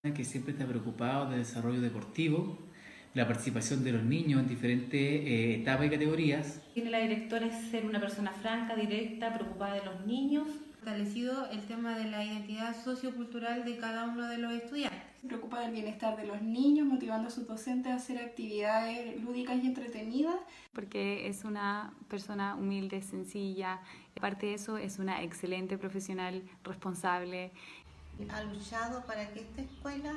Que siempre está preocupado del desarrollo deportivo, la participación de los niños en diferentes etapas y categorías. Tiene la directora es ser una persona franca, directa, preocupada de los niños. Fortalecido el tema de la identidad sociocultural de cada uno de los estudiantes. Se preocupa del bienestar de los niños, motivando a sus docentes a hacer actividades lúdicas y entretenidas. Porque es una persona humilde, sencilla. Aparte de eso, es una excelente profesional, responsable. Ha luchado para que esta escuela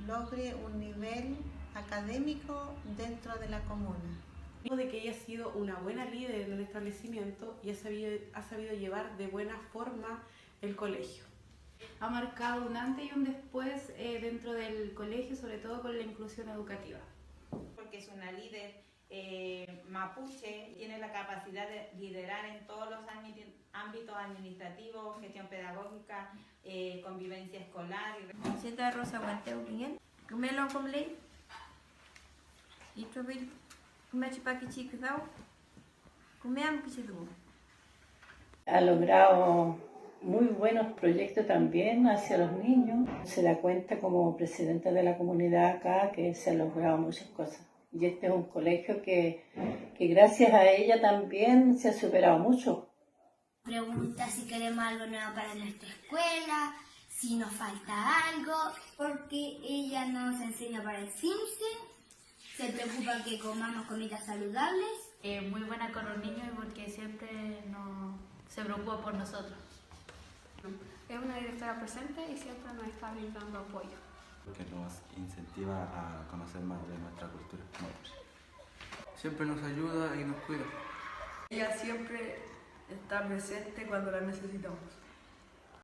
logre un nivel académico dentro de la comuna. De que ella ha sido una buena líder en el establecimiento y ha sabido llevar de buena forma el colegio. Ha marcado un antes y un después dentro del colegio, sobre todo con la inclusión educativa. Porque es una líder mapuche, tiene la capacidad de liderar en todos los ámbitos administrativos, gestión pedagógica, convivencia escolar. Sienta Rosa Guanteo Quingen, Kumelo Komley, y Trovil, Kumachipaki Chikzao, Kumeam Kichidu. Ha logrado muy buenos proyectos también hacia los niños. Se da cuenta como presidenta de la comunidad acá que se han logrado muchas cosas. Y este es un colegio que gracias a ella también se ha superado mucho. Pregunta si queremos algo nuevo para nuestra escuela, si nos falta algo, porque ella nos enseña para el Simpson, se preocupa que comamos comidas saludables. Muy buena con los niños porque siempre se preocupa por nosotros. Es una directora presente y siempre nos está brindando apoyo. Que nos incentiva a conocer más de nuestra cultura mapuche. Siempre nos ayuda y nos cuida. Ella siempre está presente cuando la necesitamos.